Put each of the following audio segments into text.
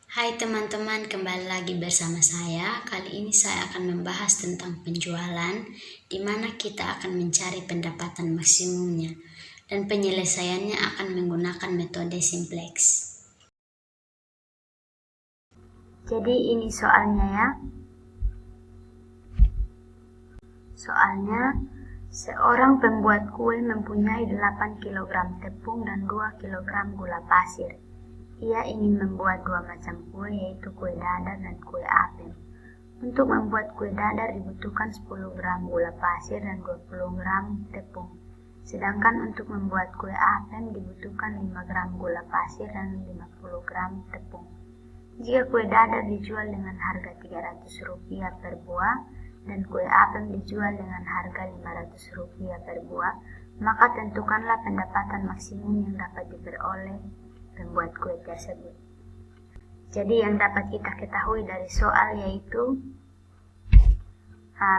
Hai teman-teman, kembali lagi bersama saya. Kali ini saya akan membahas tentang penjualan, di mana kita akan mencari pendapatan maksimumnya, dan penyelesaiannya akan menggunakan metode simplex. Jadi ini soalnya ya. Soalnya, seorang pembuat kue mempunyai 8 kg tepung dan 2 kg gula pasir. Ia ingin membuat 2 macam kue, yaitu kue dadar dan kue apem. Untuk membuat kue dadar dibutuhkan 10 gram gula pasir dan 20 gram tepung. Sedangkan untuk membuat kue apem dibutuhkan 5 gram gula pasir dan 50 gram tepung. Jika kue dadar dijual dengan harga Rp300 per buah dan kue apem dijual dengan harga Rp500 per buah, maka tentukanlah pendapatan maksimum yang dapat diperoleh pembuat kue tersebut. Jadi yang dapat kita ketahui dari soal yaitu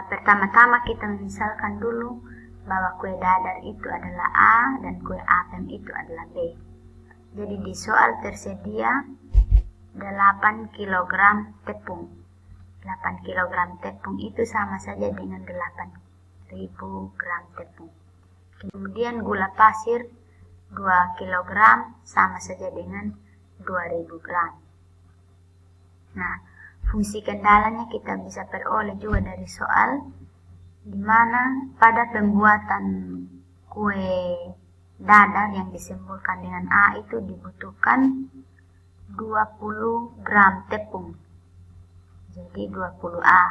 pertama-tama kita misalkan dulu bahwa kue dadar itu adalah A dan kue apem itu adalah B. Jadi di soal tersedia 8 kg tepung. 8 kg tepung itu sama saja dengan 8.000 gram tepung. Kemudian gula pasir 2 kg sama saja dengan 2000 gram. Nah, fungsi kendalanya kita bisa peroleh juga dari soal, di mana pada pembuatan kue dadar yang disimbolkan dengan A itu dibutuhkan 20 gram tepung. Jadi 20A.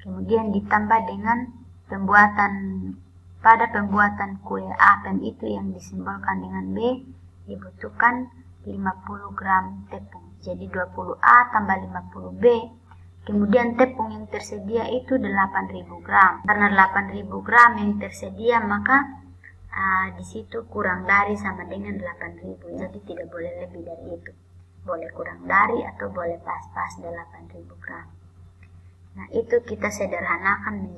Kemudian ditambah dengan pada pembuatan kue apem itu yang disimbolkan dengan B dibutuhkan 50 gram tepung. Jadi 20A tambah 50B. Kemudian tepung yang tersedia itu 8.000 gram. Karena 8.000 gram yang tersedia maka di situ kurang dari sama dengan 8.000. Jadi tidak boleh lebih dari itu. Boleh kurang dari atau boleh pas-pas 8.000 gram. Nah, itu kita sederhanakan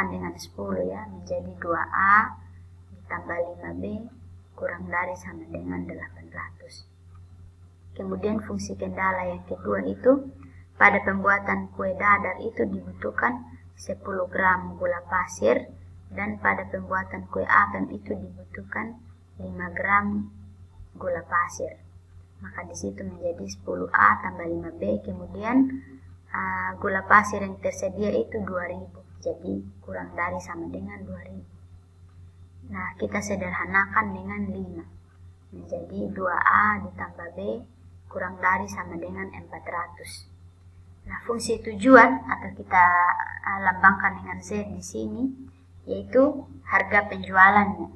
dengan 10 ya, menjadi 2A ditambah 5B kurang dari sama dengan 800. Kemudian fungsi kendala yang kedua itu, pada pembuatan kue dadar itu dibutuhkan 10 gram gula pasir dan pada pembuatan kue apem itu dibutuhkan 5 gram gula pasir. Maka di situ menjadi 10A tambah 5B. Kemudian gula pasir yang tersedia itu 2000. Jadi kurang dari sama dengan 2000. Nah, kita sederhanakan dengan 5. Menjadi 2A ditambah B kurang dari sama dengan 400. Nah, fungsi tujuan atau kita lambangkan dengan Z di sini yaitu harga penjualannya.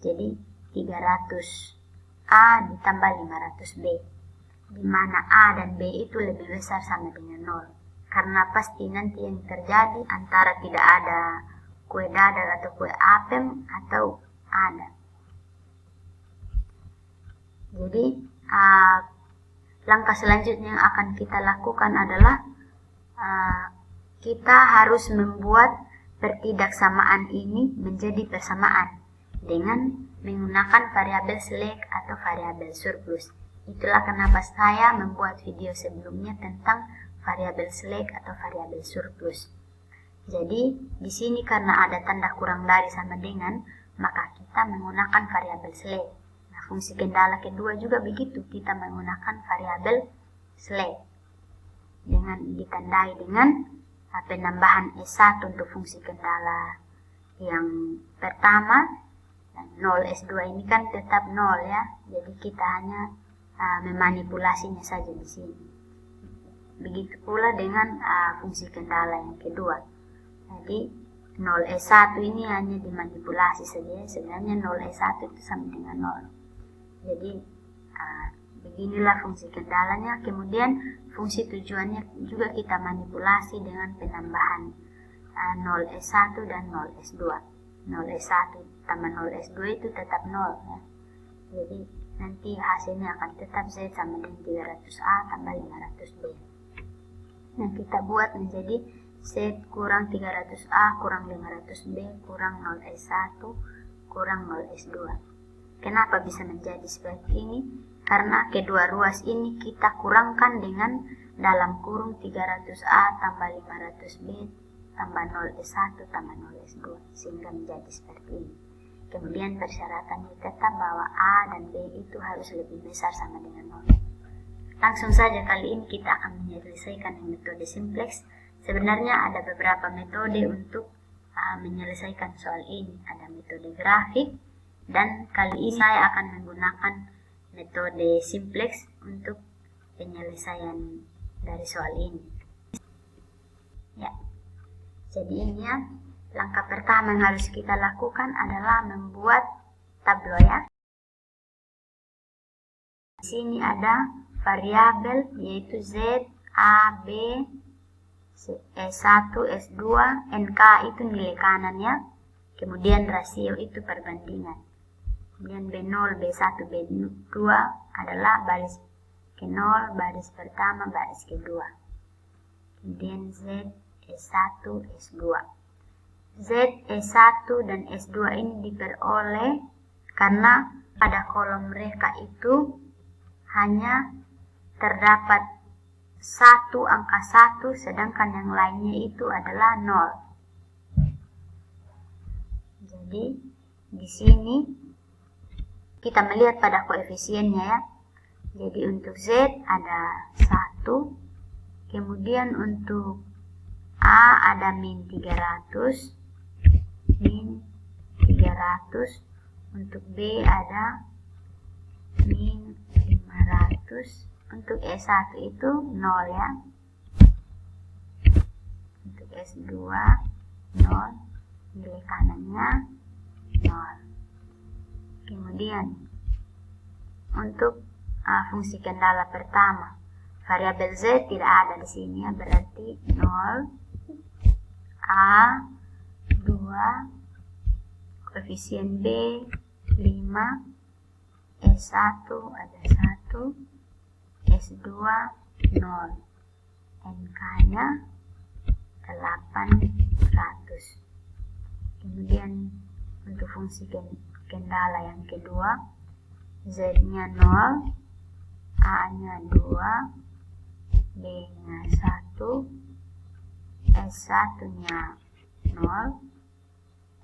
Jadi 300A ditambah 500B, di mana A dan B itu lebih besar sama dengan 0. Karena pasti nanti yang terjadi antara tidak ada kue dadar atau kue apem atau ada. Jadi langkah selanjutnya yang akan kita lakukan adalah kita harus membuat pertidaksamaan ini menjadi persamaan dengan menggunakan variabel select atau variabel surplus. Itulah kenapa saya membuat video sebelumnya tentang variabel select atau variabel surplus. Jadi di sini karena ada tanda kurang dari sama dengan, maka kita menggunakan variabel select. Nah, fungsi kendala kedua juga begitu, kita menggunakan variabel select dengan ditandai dengan penambahan S1 untuk fungsi kendala yang pertama. 0S2 ini kan tetap 0 ya, jadi kita hanya memanipulasinya saja di sini. Begitu pula dengan fungsi kendala yang kedua. Jadi 0S1 ini hanya dimanipulasi saja, sebenarnya 0S1 itu sama dengan 0. Jadi beginilah fungsi kendalanya. Kemudian fungsi tujuannya juga kita manipulasi dengan penambahan 0S1 dan 0S2. 0S1 tambah 0S2 itu tetap 0 ya. Jadi nanti hasilnya akan tetap Z sama dengan 300A tambah 500B. Nah, kita buat menjadi Z kurang 300A kurang 500B kurang 0S1 kurang 0S2. Kenapa bisa menjadi seperti ini? karena kedua ruas ini kita kurangkan dengan dalam kurung 300A tambah 500B tambah 0S1 tambah 0S2 sehingga menjadi seperti ini. Kemudian persyaratannya tetap bahwa A dan B itu harus lebih besar sama dengan 0. Langsung saja kali ini kita akan menyelesaikan metode simplex. Sebenarnya ada beberapa metode untuk menyelesaikan soal ini. Ada metode grafik dan kali ini saya akan menggunakan metode simplex untuk penyelesaian dari soal ini. Ya, jadi ini ya, langkah pertama yang harus kita lakukan adalah membuat tablo ya. Di sini ada variabel yaitu Z, A, B, S1, S2, NK itu nilai kanannya. Kemudian rasio itu perbandingan. Kemudian B0, B1, B2 adalah baris ke-0, baris pertama, baris kedua. Kemudian Z, S1, S2. Z, S1 dan S2 ini diperoleh karena pada kolom mereka itu hanya terdapat satu angka 1, sedangkan yang lainnya itu adalah 0. Jadi di sini kita melihat pada koefisiennya ya. Jadi untuk Z ada 1, kemudian untuk A ada min 300, untuk B ada min 500, untuk S1 itu 0 ya, untuk S2 0, nilai kanannya 0. Kemudian untuk fungsi kendala pertama, variabel Z tidak ada di sini ya, berarti 0, A 2, koefisien B 5, S1 ada 1, S2 0, NK-nya 800. Kemudian untuk fungsi kendala yang kedua, Z-nya 0, A-nya 2, B-nya 1, S1-nya 0,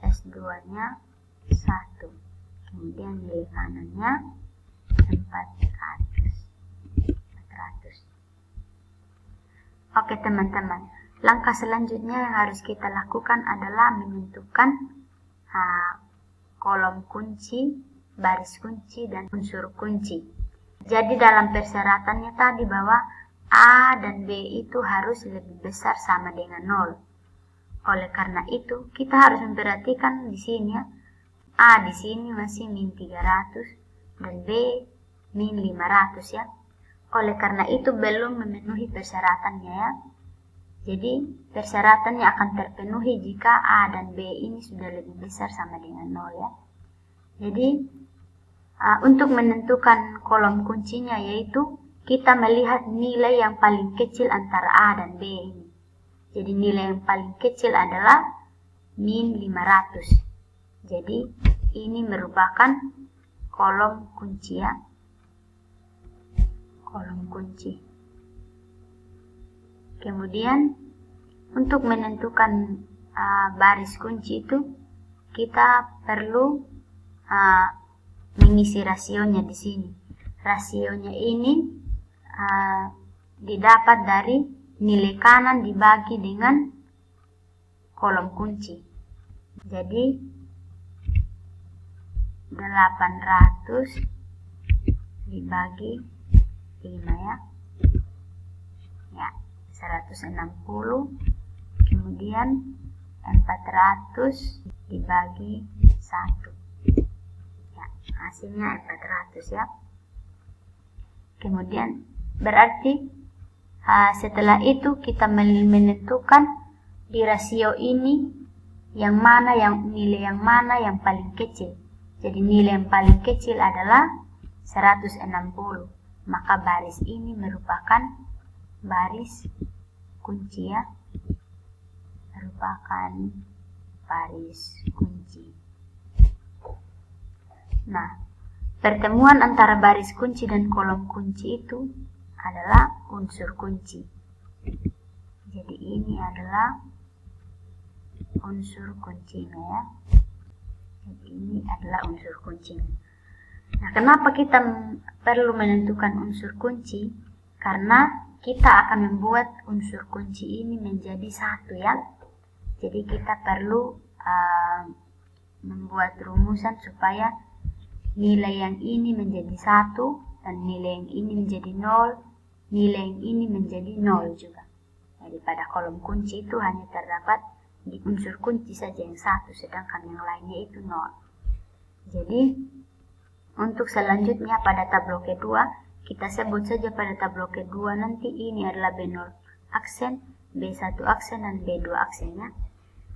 S2-nya 1. Kemudian nilai kanannya 400. Oke teman-teman, langkah selanjutnya yang harus kita lakukan adalah menentukan kolom kunci, baris kunci, dan unsur kunci. Jadi dalam persyaratannya tadi bahwa A dan B itu harus lebih besar sama dengan 0. Oleh karena itu, kita harus memperhatikan di sini ya, A di sini masih min 300 dan B min 500 ya. Oleh karena itu belum memenuhi persyaratannya ya. Jadi persyaratannya akan terpenuhi jika A dan B ini sudah lebih besar sama dengan 0 ya. Jadi untuk menentukan kolom kuncinya yaitu kita melihat nilai yang paling kecil antara A dan B ini. Jadi nilai yang paling kecil adalah min 500. Jadi ini merupakan kolom kunci ya. Kolom kunci. Kemudian untuk menentukan baris kunci itu kita perlu mengisi rasionya di sini. Rasionya ini didapat dari nilai kanan dibagi dengan kolom kunci. Jadi 800 dibagi 5 ya. Ya, 160. Kemudian 400 dibagi 1. Ya, hasilnya 400 ya. Kemudian berarti setelah itu kita menentukan di rasio ini nilai yang mana yang paling kecil. Jadi nilai yang paling kecil adalah 160. Maka baris ini merupakan baris kunci ya. Merupakan baris kunci. Nah, pertemuan antara baris kunci dan kolom kunci itu adalah unsur kunci. Jadi ini adalah unsur kuncinya ya. Jadi ini adalah unsur kuncinya. Nah, kenapa kita perlu menentukan unsur kunci? Karena kita akan membuat unsur kunci ini menjadi satu ya. Jadi kita perlu membuat rumusan supaya nilai yang ini menjadi 1 dan nilai yang ini menjadi 0, nilai yang ini menjadi 0 juga. Jadi pada kolom kunci itu hanya terdapat di unsur kunci saja yang 1, sedangkan yang lainnya itu 0. Jadi untuk selanjutnya pada tablo kedua, kita sebut saja pada tablo kedua nanti ini adalah B0 aksen, B1 aksen, dan B2 aksennya.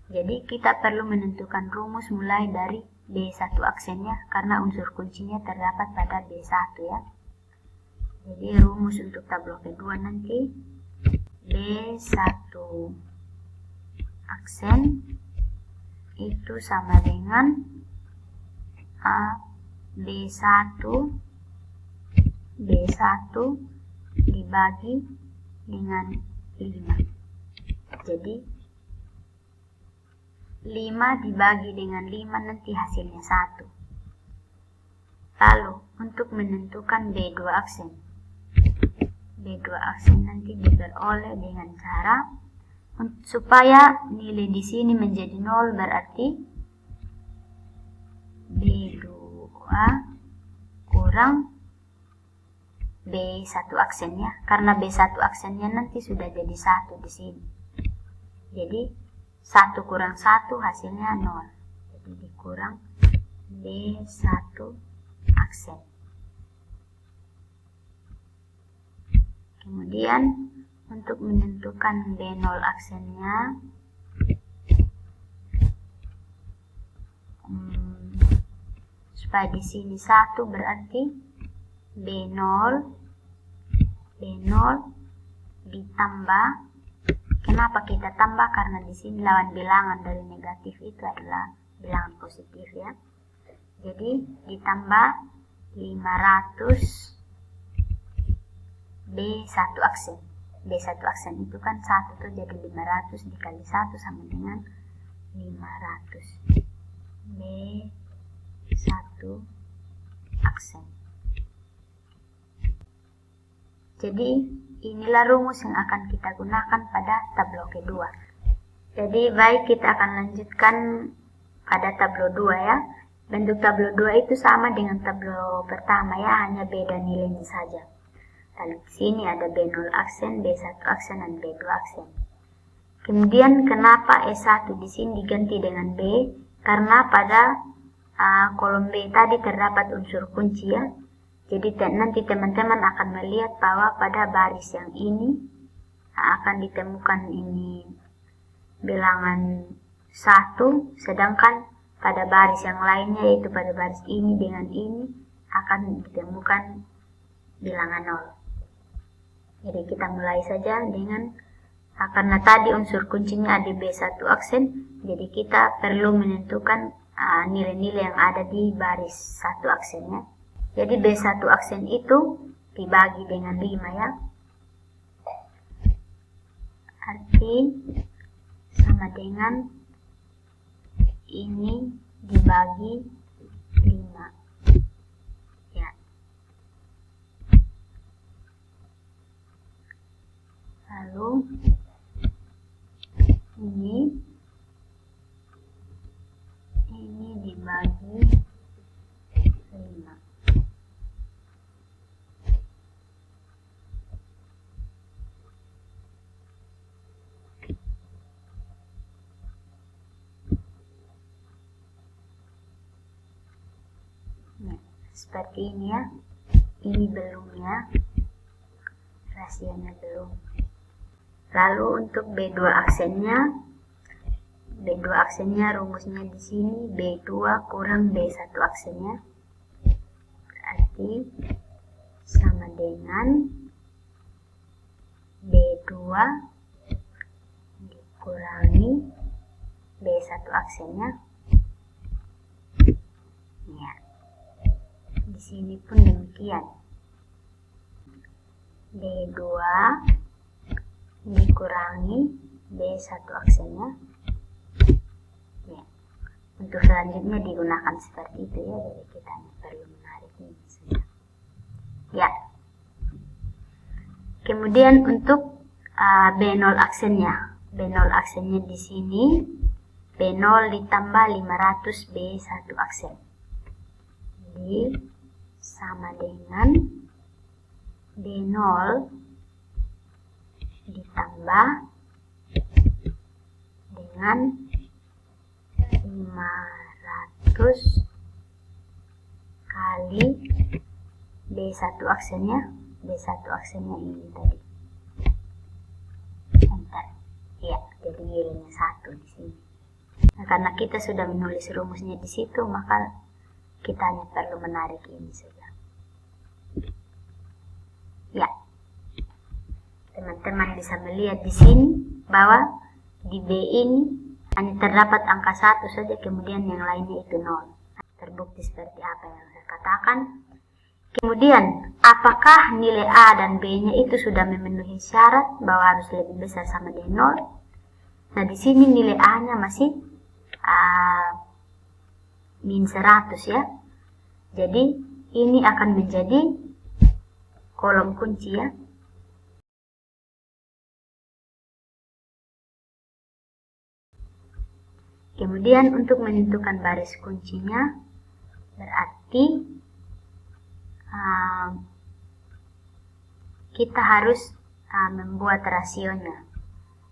Jadi kita perlu menentukan rumus mulai dari B1 aksennya karena unsur kuncinya terdapat pada B1 ya. Jadi rumus untuk tablo kedua nanti B1 aksen itu sama dengan B1 dibagi dengan 5. Jadi 5 dibagi dengan 5 nanti hasilnya 1. Lalu untuk menentukan B2 aksen. B2 aksen nanti diperoleh dengan cara supaya nilai di sini menjadi 0 berarti B2 kurang B1 aksennya. Karena B1 aksennya nanti sudah jadi 1 di sini. Jadi 1 kurang 1 hasilnya 0. Jadi dikurang B1 aksen. Kemudian untuk menentukan B0 aksennya, supaya di sini 1 berarti B0 ditambah. Kenapa kita tambah? Karena di sini lawan bilangan dari negatif itu adalah bilangan positif ya. Jadi ditambah 500 B1 aksen. B1 aksen itu kan 1 tuh, jadi 500 dikali 1 sama dengan 500 B1 aksen. Jadi inilah rumus yang akan kita gunakan pada tablo kedua. Jadi baik, kita akan lanjutkan pada tablo 2 ya. Bentuk tablo 2 itu sama dengan tablo pertama ya, hanya beda nilainya saja. Lalu di sini ada B0 aksen, B1 aksen, dan B2 aksen. Kemudian kenapa S1 di sini diganti dengan B? Karena pada kolom B tadi terdapat unsur kunci ya. Jadi nanti teman-teman akan melihat bahwa pada baris yang ini akan ditemukan ini bilangan 1, sedangkan pada baris yang lainnya, yaitu pada baris ini dengan ini, akan ditemukan bilangan 0. Jadi kita mulai saja dengan karena tadi unsur kuncinya ada B1 aksen, jadi kita perlu menentukan nilai-nilai yang ada di baris 1 aksennya. Jadi B1 aksen itu dibagi dengan 5 ya. Arti sama dengan ini dibagi 5 ya. Lalu ini dibagi 5. Seperti ini ya. Ini belum ya, rasionya belum. Lalu untuk B2 aksennya rumusnya di sini B2 kurang B1 aksennya, berarti sama dengan B2 dikurangi B1 aksennya ya. Di sini pun demikian. B2 dikurangi B1 aksennya. Ya. Untuk selanjutnya digunakan seperti itu ya, jadi kita perlu menarik ini saja. Ya. Kemudian untuk B0 aksennya. B0 aksennya di sini B0 ditambah 500 B1 aksen. Jadi sama dengan B0 ditambah dengan 500 kali B1 aksennya. B1 aksennya ini tadi. Enter. Ya, jadi nilainya 1 di sini. Nah, karena kita sudah menulis rumusnya di situ, maka kita hanya perlu menarik ini saja. Ya. Teman-teman bisa melihat di sini bahwa di B ini hanya terdapat angka 1 saja, kemudian yang lainnya itu 0. Terbukti seperti apa yang saya katakan. Kemudian, apakah nilai A dan B-nya itu sudah memenuhi syarat bahwa harus lebih besar sama dengan 0? Nah, di sini nilai A-nya masih min 100 ya. Jadi, ini akan menjadi kolom kunci ya. Kemudian, untuk menentukan baris kuncinya, berarti kita harus membuat rasionya.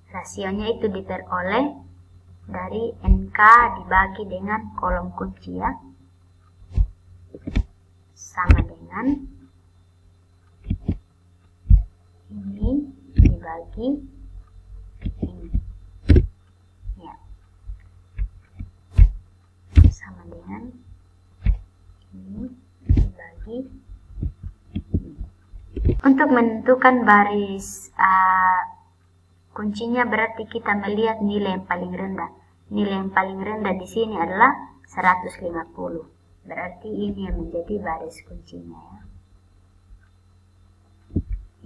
Rasionya itu diperoleh dari NK dibagi dengan kolom kunci ya. Sama dengan ini dibagi ini. Ya. Sama dengan ini dibagi ini. Untuk menentukan baris kuncinya berarti kita melihat nilai yang paling rendah. Nilai yang paling rendah di sini adalah 150. Berarti ini yang menjadi baris kuncinya ya.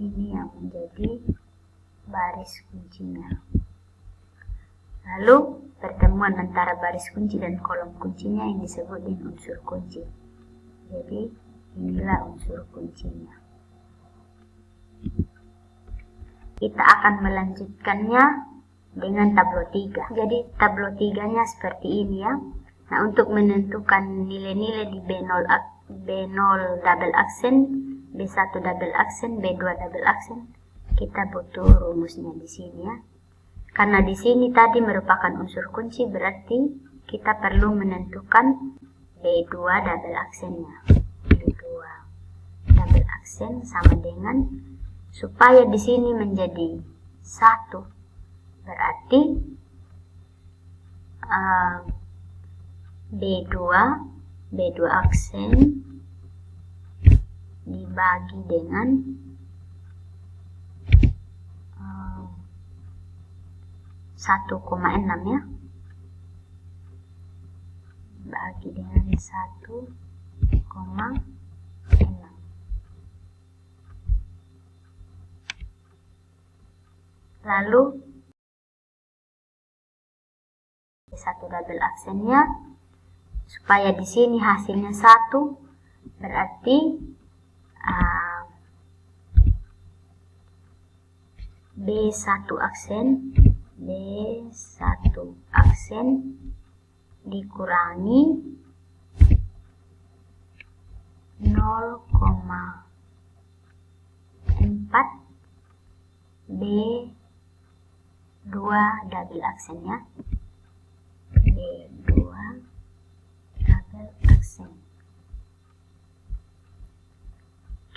Ini yang menjadi baris kuncinya. Lalu pertemuan antara baris kunci dan kolom kuncinya yang disebut dengan unsur kunci. Jadi inilah unsur kuncinya. Kita akan melanjutkannya dengan tablo 3. Jadi tablo 3-nya seperti ini ya. Nah, untuk menentukan nilai-nilai di B0 double aksen, B1 double aksen, B2 double aksen, kita butuh rumusnya di sini ya. Karena di sini tadi merupakan unsur kunci, berarti kita perlu menentukan B2 double aksennya. B2 double aksen sama dengan, supaya di sini menjadi 1, berarti B2 aksen dibagi dengan 1,6 ya. Bagi dengan 1,6. Lalu satu double aksennya, supaya di sini hasilnya 1, berarti B1 aksen dikurangi 0,4 B2 double aksennya. B2 double aksen.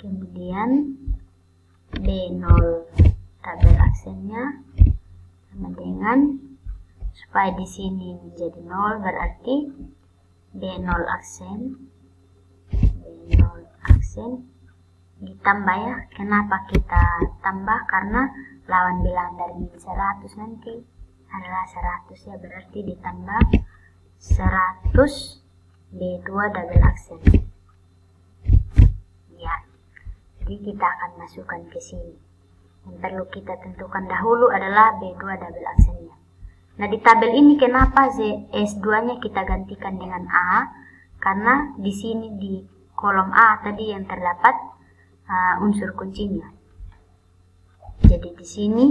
Kemudian B0 double aksennya sama dengan, supaya di sini menjadi 0, berarti B0 aksen ditambah ya. Kenapa kita tambah? Karena lawan bilangan dari min 100 nanti adalah 100 ya, berarti ditambah 100 B2 double aksen. Ya, jadi kita akan masukkan ke sini. Yang perlu kita tentukan dahulu adalah B2 double aksennya. Nah, di tabel ini kenapa S2-nya kita gantikan dengan A? Karena di sini di kolom A tadi yang terdapat unsur kuncinya. Jadi di sini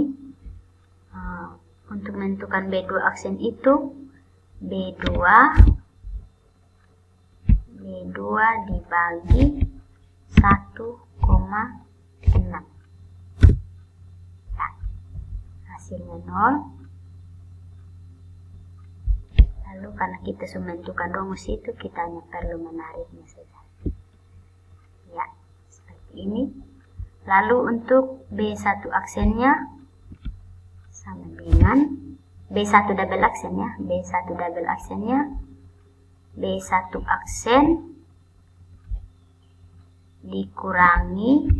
untuk menentukan B2 aksen itu B2 dibagi 1,6. Nah, hasilnya 0. Lalu karena kita sudah menentukan rumus itu, kita hanya perlu menariknya saja. Ya, seperti ini. Lalu untuk B1 aksennya sama dengan B1 double aksennya, B1 double aksennya B1 aksen dikurangi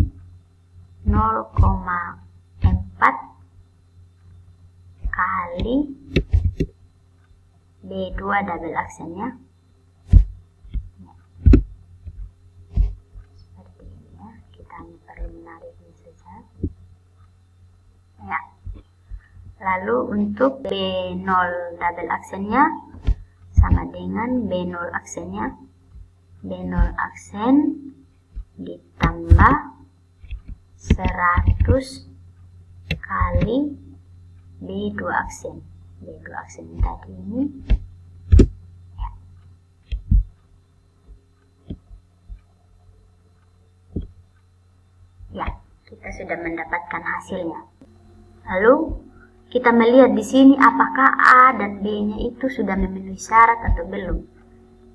0,4 kali B2 double aksennya. Seperti ini ya, kita hanya perlu menariknya saja. Ya. Lalu untuk B0 double aksennya sama dengan B0 aksennya. B0 aksen ditambah 100 kali B2 aksen. B2 aksen tadi ini. Ya, kita sudah mendapatkan hasilnya. Lalu kita melihat di sini apakah A dan B-nya itu sudah memenuhi syarat atau belum.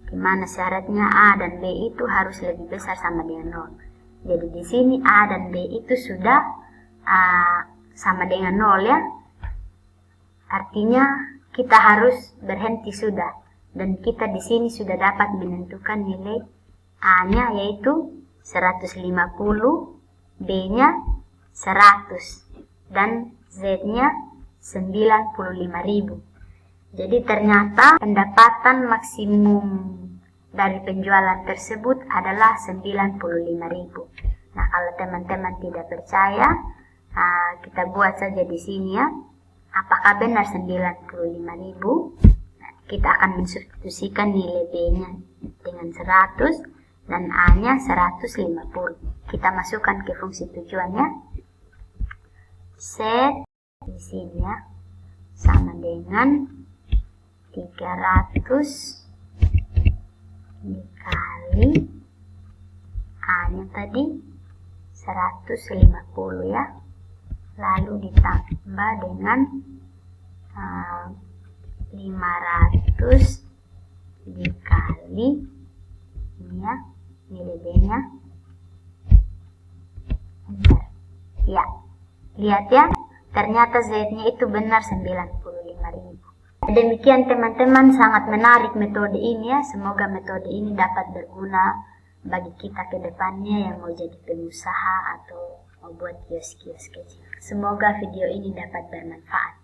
Gimana syaratnya? A dan B itu harus lebih besar sama dengan 0. Jadi di sini A dan B itu sudah sama dengan 0 ya. Artinya kita harus berhenti sudah. Dan kita di sini sudah dapat menentukan nilai A-nya yaitu 150, B-nya 100 dan Z-nya 95.000. Jadi ternyata pendapatan maksimum dari penjualan tersebut adalah 95.000. Nah, kalau teman-teman tidak percaya, kita buat saja di sini ya. Apakah benar 95.000? Nah, kita akan mensubstitusikan nilai B-nya dengan 100 dan A-nya 150. Kita masukkan ke fungsi tujuannya. Set di sini ya sama dengan 300 dikali A-nya tadi 150 ya. Lalu ditambah dengan 500 dikali ini ya, nilai B-nya. Bentar. Ya, lihat ya, ternyata Z-nya itu benar 95.000. Demikian teman-teman, sangat menarik metode ini ya. Semoga metode ini dapat berguna bagi kita ke depannya yang mau jadi pengusaha atau mau buat kios-kios kecil. Semoga video ini dapat bermanfaat.